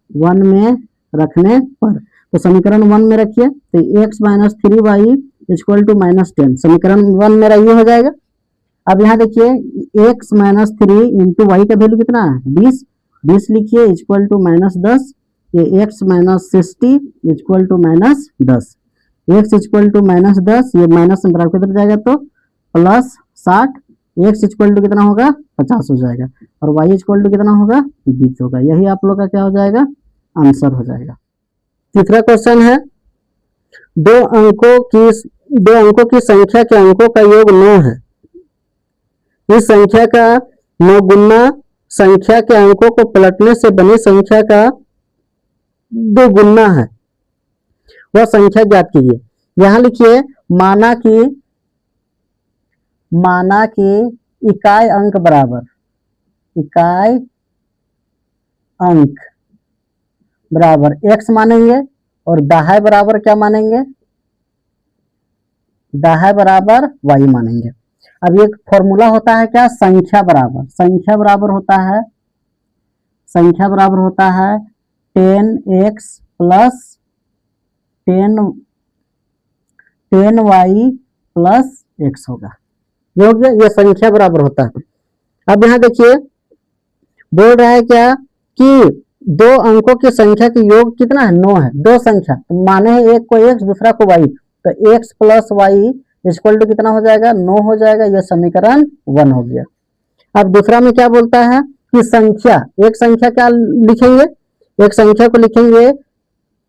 1 में रखने पर, तो समीकरण 1 में रखिए, तो x minus 3y equal to minus 10, समीकरण 1 मेरा ये हो जाएगा। अब यहाँ देखिए x माइनस 3 इंटू वाई का वैल्यू कितना है, 20, 20 लिखिए इक्वल टू माइनस 10, ये x minus 60 equal to minus 10, x equal to minus 10, ये माइनस में बराबर किधर जाएगा तो प्लस 60, x इक्वल टू कितना होगा 50 हो जाएगा, और y इक्वल टू कितना होगा 20 होगा। यही आप लोग का क्या हो जाएगा, आंसर हो जाएगा। तीसरा क्वेश्चन है, दो अंकों की संख्या के अंकों का योग 9 है, इस संख्या का 9 गुना संख्या के अंकों को पलटने से बनी संख्या का 2 गुना है, वह संख्या ज्ञात कीजिए। यहां लिखिए माना कि इकाई अंक बराबर, इकाई अंक बराबर x मानेंगे और दाहाई बराबर क्या मानेंगे, दाहाई बराबर y मानेंगे। अब एक फॉर्मूला होता है क्या, संख्या बराबर, संख्या बराबर होता है 10x plus 10y plus x होगा, ये हो गया, ये संख्या बराबर होता है। अब यहाँ देखिए बोल रहा है क्या कि दो अंकों की संख्या की योग कितना है, 9 है। दो संख्या तो माने है एक को x दूसरा को y, तो x plus y equal to कितना हो जाएगा, 9 हो जाएगा। यह समीकरण 1 हो गया। अब दूसरा में क्या बोलता है कि संख्या, एक संख्या क्या लिखेंगे, एक संख्या को लिखेंगे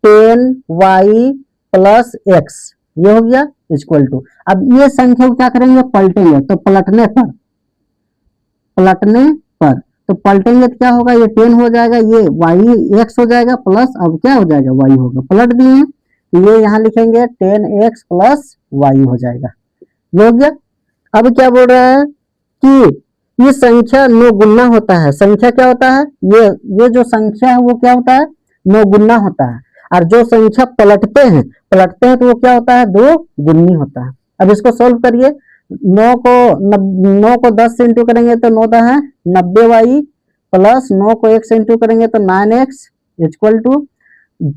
10y प्लस x, ये हो गया इक्वल टू। अब ये संख्या को क्या करेंगे, पलटेंगे, तो पलटने पर तो पलटेंगे तो क्या होगा, ये 10 हो जाएगा, ये y x हो जाएगा प्लस, अब क्या हो जाएगा, y होगा। पलट दिए तो ये यहाँ लिखेंगे 10x प्लस y हो जाएगा, ये हो गया। अब क्या बोल रहा है कि ये संख्या 9 गुना होता है। संख्या क्या होता है, ये जो संख्या है वो क्या होता है, 9 गुना होता है। और जो संख्या पलटते हैं तो वो क्या होता है, 2 गुनी होता है। अब इसको सोल्व करिए। 9 को 10 से इंटू करेंगे तो 9 है 90y प्लस 9 को 1 से इंटू करेंगे तो 9x इक्वल टू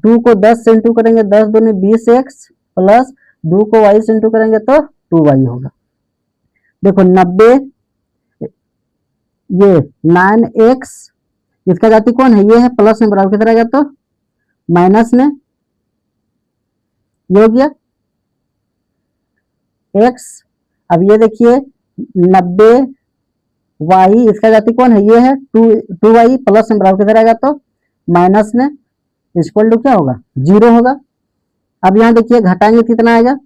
2 को 10 से इंटू करेंगे 10 दूनी 20x प्लस 2 को y से इंटू करेंगे तो 2y होगा। देखो 90, ये 9x, इसका जाति कौन है, ये है, प्लस में बराबर कितना रहेगा तो माइनस में, ये हो गया x। अब ये देखिए 90y, इसका जाति कौन है, ये है 2y प्लस में बराबर कितना रहेगा तो माइनस में, इक्वल टू क्या होगा, 0 होगा। अब यहाँ देखिए घटाएंगे कितना आएगा,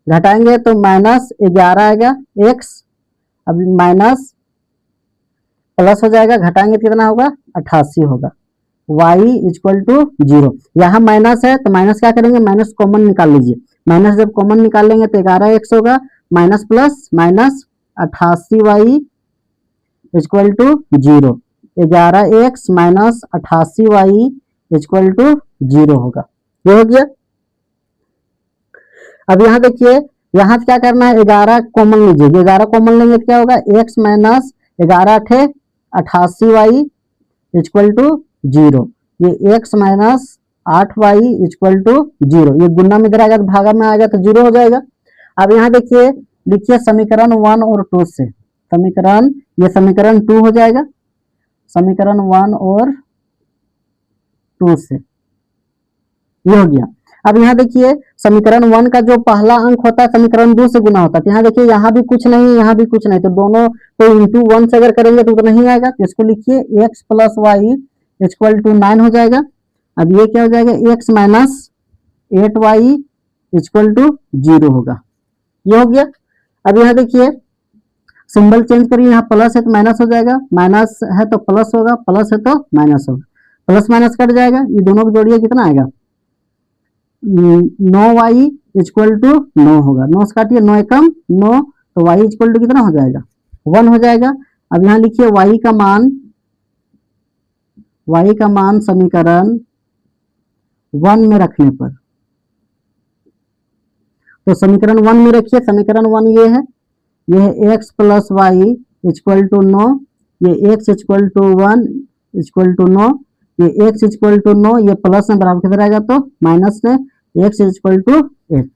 घटाएंगे तो -11 आएगा x, अब माइनस प्लस हो जाएगा, घटाएंगे कितना होगा, 88 होगा। y इक्वल टू 0, यहाँ माइनस है तो माइनस क्या करेंगे, माइनस कॉमन निकाल लीजिए। माइनस जब कॉमन निकाल लेंगे तो 11x होगा, minus plus minus 88y equal to 0, 11x minus 88y equal to 0 होगा, ये हो गया। अब यहाँ देखिए, यहाँ क्या करना है, 11 कॉमन लीजिए, 11 कॉमन लेंगे तो क्या होगा, x minus 11 × 88y equal to 0, ये x minus 8y equal to 0, ये गुना में इधर आएगा तो भागा में आएगा तो 0 हो जाएगा। अब यहाँ देखिए, लिखिए समीकरण 1 और 2 से, ये समीकरण 2 हो जाएगा, समीकरण 1 और 2 से, ये हो गया। अब यहाँ देखिए समीकरण 1 का जो पहला अंक होता है समीकरण 2 से गुना होता है, तो यहाँ देखिए यहाँ भी कुछ नहीं, यहाँ भी कुछ नहीं, तो दोनों को इंटू 1 से अगर करेंगे तो नहीं आएगा, तो इसको लिखिए x plus y equal to 9 हो जाएगा। अब ये क्या हो जाएगा, x minus 8y equal to 0 होगा, ये हो गया। अब यहाँ देखिए सिंबल चेंज करिए, यहाँ प्लस है तो माइनस हो जाएगा, माइनस है तो प्लस होगा, प्लस है तो माइनस होगा, प्लस माइनस कट जाएगा, ये दोनों को जोड़िए कितना आएगा, 9y इक्वल टू 9 होगा, 9 से काटिए 9 एकम 9, तो y इक्वल टू कितना हो जाएगा, 1 हो जाएगा। अब यहाँ लिखिए y का मान समीकरण 1 में रखने पर, तो समीकरण 1 में रखिए, समीकरण 1 ये है x plus y equal to 9, ये x equal to 1 equal to 9, ये x इक्वल टू 9, ये प्लस में बराबर कितना रहेगा तो माइनस में x इक्वल टू 8,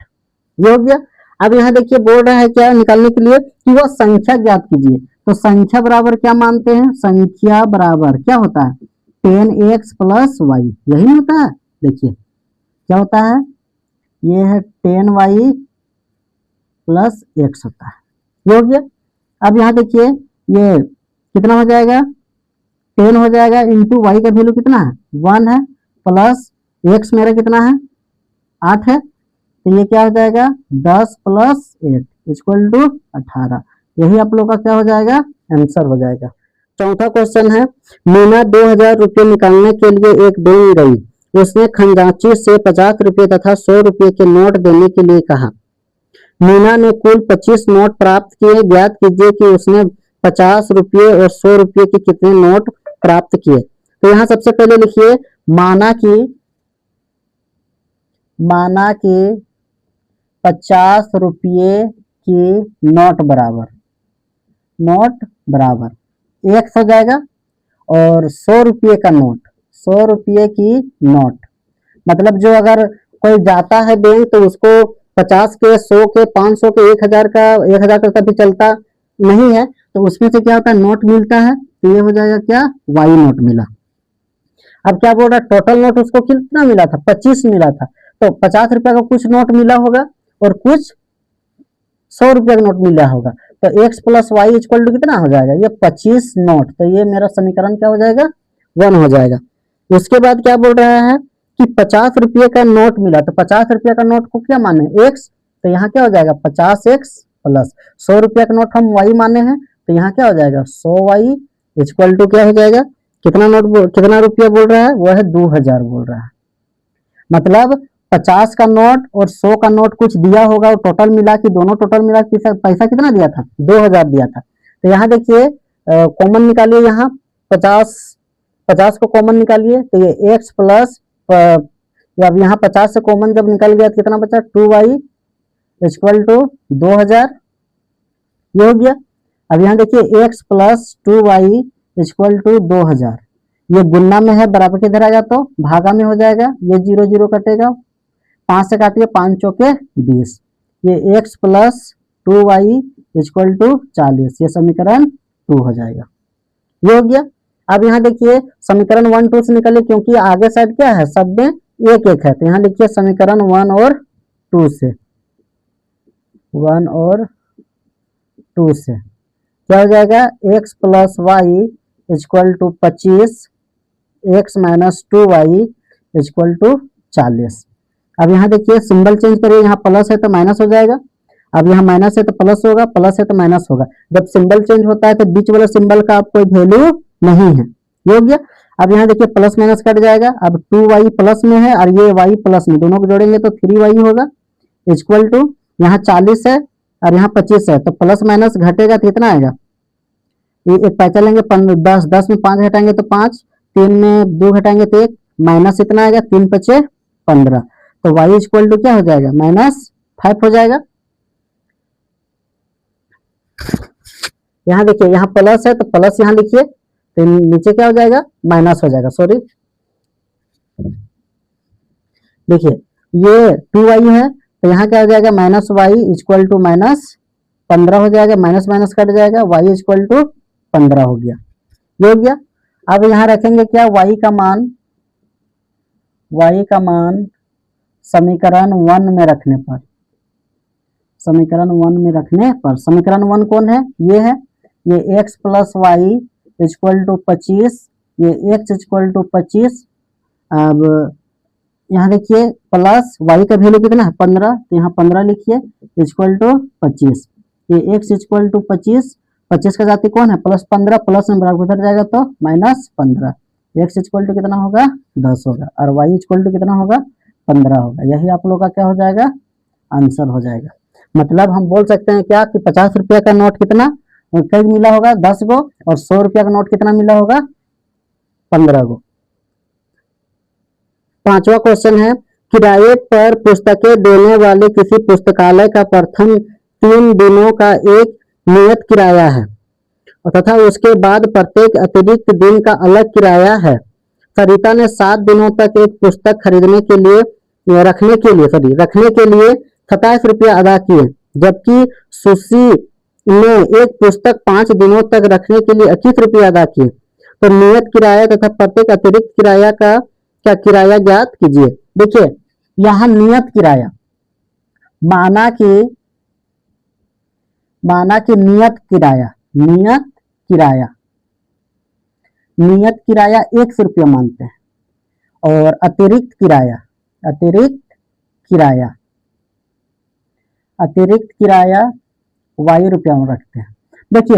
ये हो गया। अब यहाँ देखिए बोल रहा है क्या निकालने के लिए कि वह संख्या ज्ञात कीजिए, तो संख्या बराबर क्या मानते हैं, संख्या बराबर क्या होता है, 10x प्लस वाई, यही होता है। देखिए क्या होता है, ये है 10y प्लस x होता है, ये हो गया। अब यहाँ देखिए ये कितना हो जाएगा, 10 हो जाएगा इंटू वाई का वैल्यू कितना है, 1 है, प्लस x मेरा कितना है 8 है, तो ये क्या हो जाएगा 10 प्लस 8 इक्वल टू 18, यही आप लोग का क्या हो जाएगा, आंसर हो जाएगा। चौथा क्वेश्चन है, मीना 2000 रुपये निकालने के लिए एक बैंक गई, उसने खजांची से 50 रुपये तथा 100 रुपये के नोट देने के लिए कहा। मीना ने कुल 25 नोट प्राप्त किए, ज्ञात कीजिए कि उसने 50 रुपये और 100 रुपये के कितने नोट प्राप्त किए। तो यहाँ सबसे पहले लिखिए माना कि 50 रुपये की नोट बराबर x हो जाएगा, और 100 रुपये का नोट, 100 रुपये की नोट, मतलब जो अगर कोई जाता है बैंक तो उसको 50 के 100 के 500 के 1000 का भी चलता नहीं है, तो उसमें से क्या होता है, नोट मिलता है, तो ये हो जाएगा क्या, वाई नोट मिला। अब क्या बोल रहा है, टोटल नोट उसको कितना मिला था, 25 मिला था, तो 50 रुपया का कुछ नोट मिला होगा और कुछ 100 रुपया का नोट मिला होगा, तो x plus y equal to कितना हो जाएगा, ये 25 नोट। तो ये मेरा समीकरण क्या हो जाएगा, 1 हो जाएगा। उसके बाद क्या बोल रहा है कि 50 रुपये का नोट मिला, तो 50 रुपये का नोट को क्या माने, एक्स, तो यहाँ क्या हो जाएगा 50x प्लस 100 रुपया का नोट हम वाई माने हैं, तो यहाँ क्या हो जाएगा 100y इक्वल टू क्या हो जाएगा, कितना कितना रुपया बोल रहा है, वो है 2000 बोल रहा है। मतलब 50 का नोट और 100 का नोट कुछ दिया होगा और टोटल मिला के, दोनों टोटल मिला के पैसा कितना दिया था, 2000 दिया था। तो यहाँ देखिए कॉमन निकालिए, यहाँ 50 को कॉमन निकालिए, तो ये x प्लस, अब यहाँ 50 से कॉमन जब निकल गया तो कितना बचा, 2y इक्वल टू 2000, ये हो गया। अब यहाँ देखिए x plus 2y equal to 2000, ये गुन्ना में है, बराबर के इधर आ गया तो भागा में हो जाएगा, ये 0 0 कटेगा, 5 से काटिए, 5 चौके 20, ये x plus 2y equal to 40, ये समीकरण 2 हो जाएगा, ये हो गया। अब यहाँ देखिए समीकरण 1 2 से निकले, क्योंकि आगे साइड क्या है, सब में एक एक है, तो यहाँ लिखिए समीकरण 1 और 2 से, 1 और 2 से क्या हो जाएगा, x plus y equal to 25, x minus 2y equal to 40। अब यहाँ देखिए सिंबल चेंज करिए, यहाँ प्लस है तो माइनस हो जाएगा, अब यहाँ माइनस है तो प्लस होगा, प्लस है तो माइनस होगा। जब सिंबल चेंज होता है तो बीच वाला सिंबल का अब कोई वैल्यू नहीं है, ये हो गया। अब यहाँ देखिए प्लस माइनस कट जाएगा, अब 2y प्लस में है और ये y प्लस में, दोनों को जोड़ेंगे तो 3y होगा इक्वल टू, यहाँ 40 है और यहाँ 25 है, तो प्लस माइनस घटेगा तो कितना आएगा, ये एक पैसा लेंगे 10, 10 में 5 घटाएंगे तो 5, 3 में 2 घटाएंगे तो 1, माइनस इतना आएगा, 3 5 15, तो y इक्वल टू क्या हो जाएगा, -5 हो जाएगा। यहाँ देखिए यहाँ प्लस है तो प्लस यहाँ लिखिए, तो नीचे क्या हो जाएगा, माइनस हो जाएगा, सॉरी। देखिए ये 2y है तो यहाँ क्या हो जाएगा, -y इक्वल टू -15 हो जाएगा, माइनस माइनस कट जाएगा, y इक्वल टू 15 हो गया, ये हो गया। अब यहाँ रखेंगे क्या, y का मान समीकरण 1 में रखने पर, समीकरण 1 में रखने पर, समीकरण 1 कौन है, ये है, ये x plus y equal to 25, ये x इक्वल टू 25। अब यहाँ देखिए प्लस y का वैल्यू कितना है 15, तो यहाँ 15 लिखिए इक्वल टू 25, ये x इक्वल टू 25, 25 का जाति कौन है, +15, प्लस में बराबर उधर जाएगा तो -15, x इक्वल टू कितना होगा 10 होगा और y इक्वल टू कितना होगा 15 होगा। यही आप लोग का क्या हो जाएगा, आंसर हो जाएगा। मतलब हम बोल सकते हैं क्या कि 50 रुपया का नोट कितना कई मिला होगा, 10 गो, और 100 रुपया का नोट कितना मिला होगा, 15 गो। 5वां क्वेश्चन है, किराए पर पुस्तकें देने वाले किसी पुस्तकालय का प्रथम 3 दिनों का एक नियत किराया है तथा उसके बाद प्रत्येक अतिरिक्त दिन का अलग किराया है। सरिता ने 7 दिनों तक एक पुस्तक खरीदने के लिए रखने के लिए 27 रुपया अदा किए, जबकि सुशी ने एक पुस्तक 5 दिनों तक रखने के लिए 21 रुपया अदा किए। तो नियत किराया तथा प्रत्येक अतिरिक्त किराया का किराया ज्ञात कीजिए। देखिए यहाँ नियत किराया, माना कि नियत किराया 100 रुपया मानते हैं, और अतिरिक्त किराया y रुपया में रखते हैं। देखिए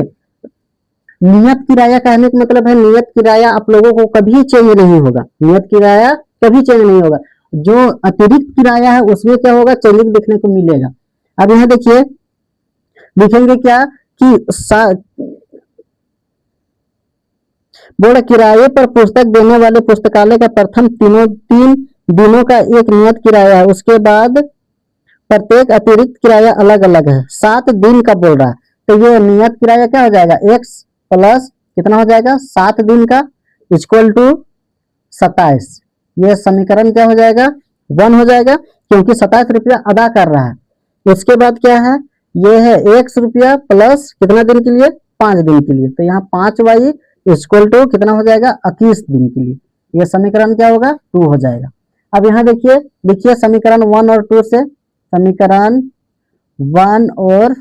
नियत किराया कहने का मतलब है, नियत किराया आप लोगों को कभी चेंज नहीं होगा, जो अतिरिक्त किराया है उसमें क्या होगा, चेंजिंग देखने को मिलेगा। अब यहाँ देखिए लिखेंगे क्या कि बोला किराए पर पुस्तक देने वाले पुस्तकालय का प्रथम 3 दिनों का एक नियत किराया है, उसके बाद प्रत्येक अतिरिक्त किराया अलग अलग है। 7 दिन का बोल रहा है, तो ये नियत किराया क्या हो जाएगा, x प्लस कितना हो जाएगा 7 दिन का इक्वल टू 27। ये समीकरण क्या हो जाएगा, 1 हो जाएगा, क्योंकि 27 रुपया अदा कर रहा है। उसके बाद क्या है, ये है 100 रुपया प्लस कितना दिन के लिए 5 दिन के लिए, तो यहाँ 5y इक्वल टू कितना हो जाएगा 21 दिन के लिए। ये समीकरण क्या होगा 2 हो जाएगा। अब यहाँ देखिए, लिखिए समीकरण 1 और 2 से, समीकरण 1 और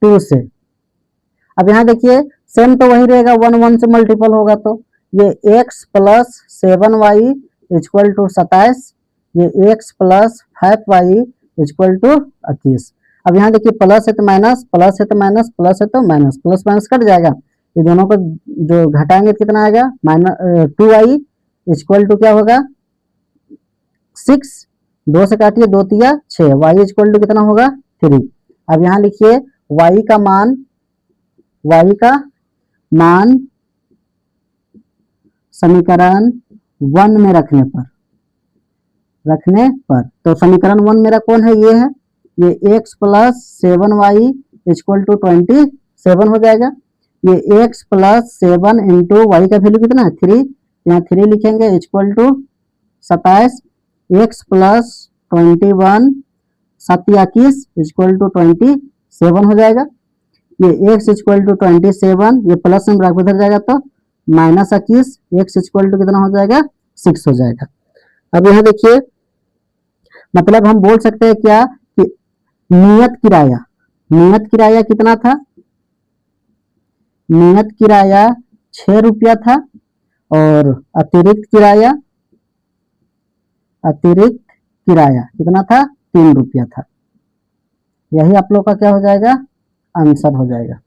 2 से। अब यहाँ देखिए सेम तो वही रहेगा, 1 1 से मल्टीपल होगा तो ये x plus 7y equal to 27, ये x plus 5y equal to 21। अब यहाँ देखिए प्लस है तो माइनस, प्लस है तो माइनस, प्लस है तो माइनस, प्लस माइनस कट जाएगा, ये दोनों को जो घटाएंगे तो कितना आएगा माइनस 2y इक्वल टू क्या होगा 6, 2 से काटिए 2 तिया 6, y इक्वल टू कितना होगा 3। अब यहाँ लिखिए y का मान समीकरण 1 में रखने पर तो समीकरण 1 मेरा कौन है, ये है, ये x plus 7y equal to 27 हो जाएगा। ये x प्लस 7 इंटू वाई का वैल्यू कितना है 3, यहाँ 3 लिखेंगे equal to 27, x plus 21 27 equal to 27 हो जाएगा। ये x इक्वल टू 27, ये प्लस में बराबर इधर जाएगा तो माइनस 21, x इक्वल टू कितना हो जाएगा 6 हो जाएगा। अब यहाँ देखिए मतलब हम बोल सकते हैं क्या कि नियत किराया कितना था, नियत किराया 6 रुपया था और अतिरिक्त किराया कितना था 3 रुपया था। यही आप लोग का क्या हो जाएगा आंसर हो जाएगा।